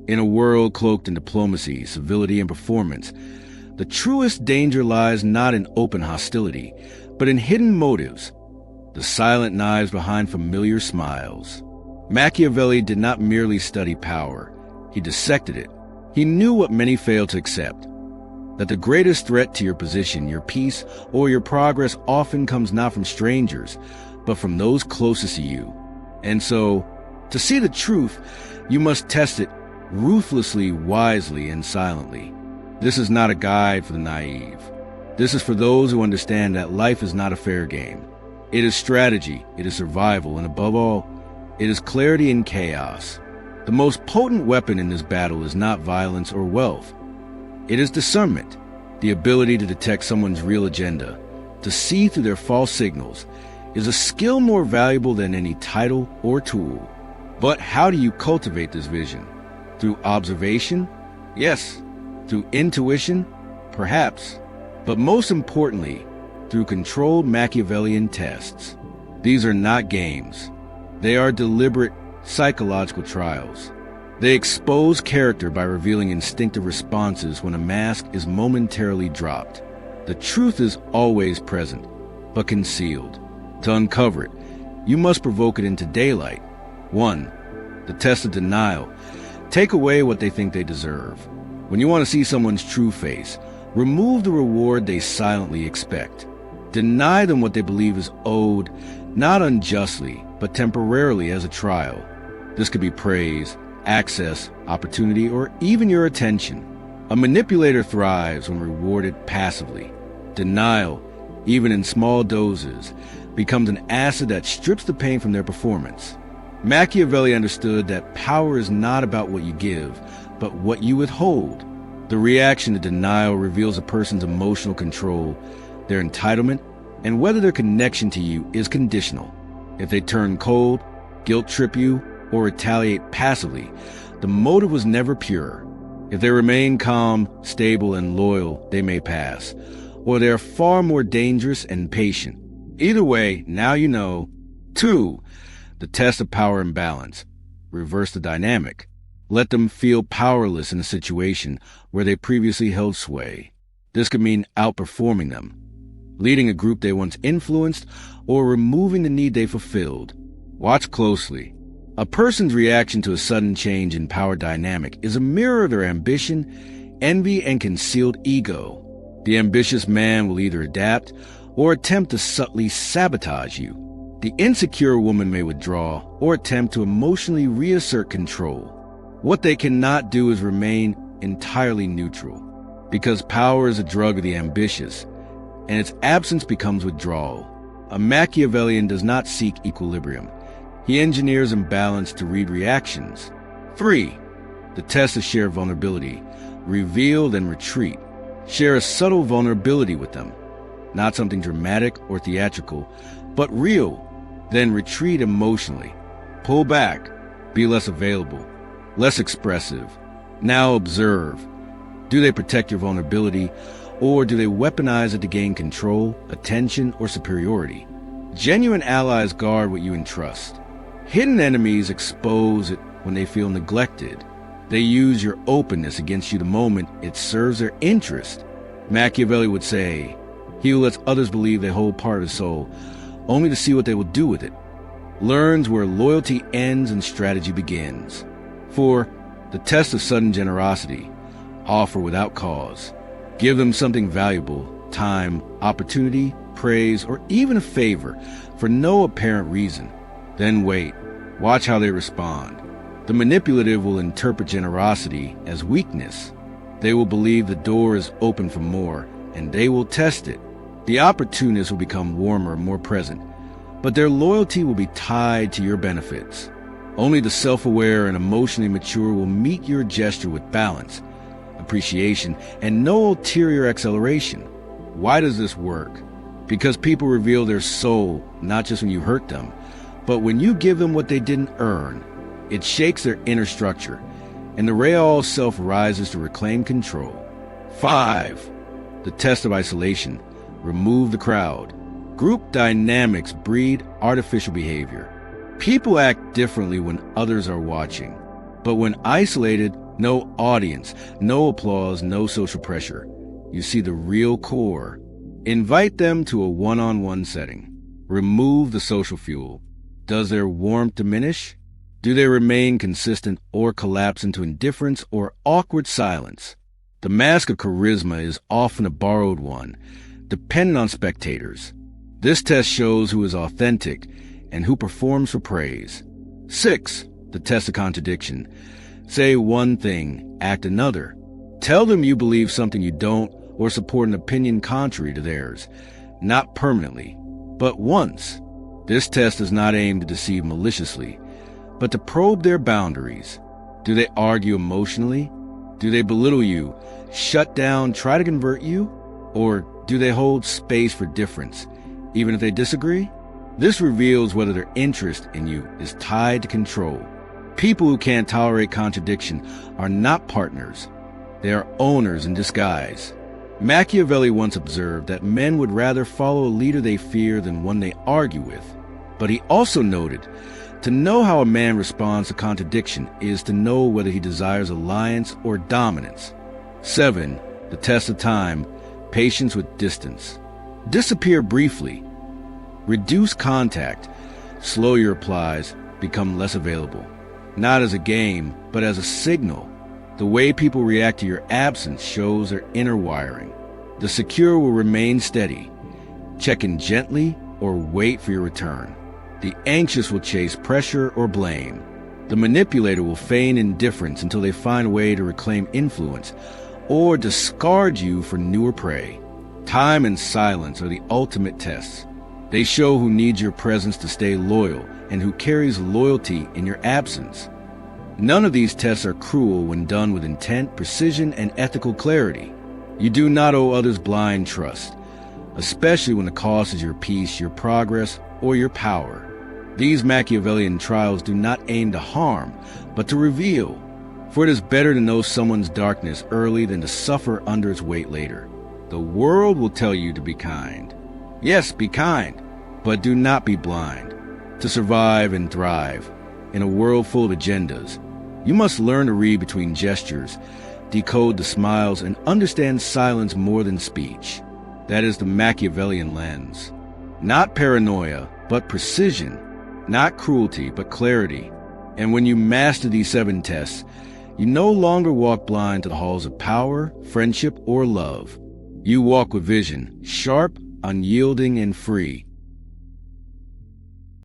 In a world cloaked in diplomacy, civility, and performance, the truest danger lies not in open hostility, but in hidden motives, the silent knives behind familiar smiles. Machiavelli did not merely study power, he dissected it. He knew what many fail to accept, that the greatest threat to your position, your peace, or your progress often comes not from strangers, but from those closest to you. And so, to see the truth, you must test it ruthlessly, wisely, and silently. This is not a guide for the naive. This is for those who understand that life is not a fair game. It is strategy, it is survival, and above all, it is clarity in chaos. The most potent weapon in this battle is not violence or wealth. It is discernment, the ability to detect someone's real agenda, to see through their false signals, is a skill more valuable than any title or tool. But how do you cultivate this vision? Through observation? Yes. Through intuition? Perhaps. But most importantly, through controlled Machiavellian tests. These are not games. They are deliberate psychological trials. They expose character by revealing instinctive responses when a mask is momentarily dropped. The truth is always present, but concealed. To uncover it, you must provoke it into daylight. 1. The test of denial. Take away what they think they deserve. When you want to see someone's true face, remove the reward they silently expect. Deny them what they believe is owed, not unjustly, but temporarily as a trial. This could be praise, access, opportunity, or even your attention. A manipulator thrives when rewarded passively. Denial, even in small doses, becomes an acid that strips the pain from their performance. Machiavelli understood that power is not about what you give, but what you withhold. The reaction to denial reveals a person's emotional control, their entitlement, and whether their connection to you is conditional. If they turn cold, guilt-trip you, or retaliate passively, the motive was never pure. If they remain calm, stable, and loyal, they may pass, or they are far more dangerous and patient. Either way, now you know. 2. The test of power and balance. Reverse the dynamic. Let them feel powerless in a situation where they previously held sway. This could mean outperforming them, leading a group they once influenced, or removing the need they fulfilled. Watch closely. A person's reaction to a sudden change in power dynamic is a mirror of their ambition, envy, and concealed ego. The ambitious man will either adapt or attempt to subtly sabotage you. The insecure woman may withdraw or attempt to emotionally reassert control. What they cannot do is remain entirely neutral, because power is a drug of the ambitious, and its absence becomes withdrawal. A Machiavellian does not seek equilibrium. He engineers imbalance to read reactions. 3. The test of shared vulnerability. Reveal, then retreat. Share a subtle vulnerability with them. Not something dramatic or theatrical, but real. Then retreat emotionally. Pull back. Be less available. Less expressive. Now observe. Do they protect your vulnerability, or do they weaponize it to gain control, attention, or superiority? Genuine allies guard what you entrust. Hidden enemies expose it when they feel neglected. They use your openness against you the moment it serves their interest. Machiavelli would say, "He who lets others believe they hold part of his soul, only to see what they will do with it, learns where loyalty ends and strategy begins." 4. The test of sudden generosity. Offer without cause. Give them something valuable, time, opportunity, praise, or even a favor, for no apparent reason. Then wait. Watch how they respond. The manipulative will interpret generosity as weakness. They will believe the door is open for more, and they will test it. The opportunist will become warmer and more present, but their loyalty will be tied to your benefits. Only the self-aware and emotionally mature will meet your gesture with balance, appreciation, and no ulterior acceleration. Why does this work? Because people reveal their soul, not just when you hurt them, but when you give them what they didn't earn. It shakes their inner structure, and the real self rises to reclaim control. 5. The test of isolation. Remove the crowd. Group dynamics breed artificial behavior. People act differently when others are watching, but when isolated, No audience, no applause, no social pressure. You see the real core. Invite them to a one-on-one setting. Remove the social fuel. Does their warmth diminish? Do they remain consistent or collapse into indifference or awkward silence? The mask of charisma is often a borrowed one, dependent on spectators. This test shows who is authentic and who performs for praise. 6. The test of contradiction. Say one thing, act another. Tell them you believe something you don't or support an opinion contrary to theirs. Not permanently, but once. This test is not aimed to deceive maliciously, but to probe their boundaries. Do they argue emotionally? Do they belittle you, shut down, try to convert you? Or do they hold space for difference, even if they disagree? This reveals whether their interest in you is tied to control. People who can't tolerate contradiction are not partners. They are owners in disguise. Machiavelli once observed that men would rather follow a leader they fear than one they argue with. But he also noted, to know how a man responds to contradiction is to know whether he desires alliance or dominance. 7. The test of time. Patience with distance. Disappear briefly. Reduce contact. Slow your replies. Become less available. Not as a game, but as a signal. The way people react to your absence shows their inner wiring. The secure will remain steady. Check in gently or wait for your return. The anxious will chase pressure or blame. The manipulator will feign indifference until they find a way to reclaim influence or discard you for newer prey. Time and silence are the ultimate tests. They show who needs your presence to stay loyal and who carries loyalty in your absence. None of these tests are cruel when done with intent, precision, and ethical clarity. You do not owe others blind trust, especially when the cost is your peace, your progress, or your power. These Machiavellian trials do not aim to harm, but to reveal. For it is better to know someone's darkness early than to suffer under its weight later. The world will tell you to be kind. Yes, be kind, but do not be blind. To survive and thrive in a world full of agendas, you must learn to read between gestures, decode the smiles, and understand silence more than speech. That is the Machiavellian lens. Not paranoia, but precision. Not cruelty, but clarity. And when you master these 7 tests, you no longer walk blind to the halls of power, friendship, or love. You walk with vision, sharp, unyielding, and free.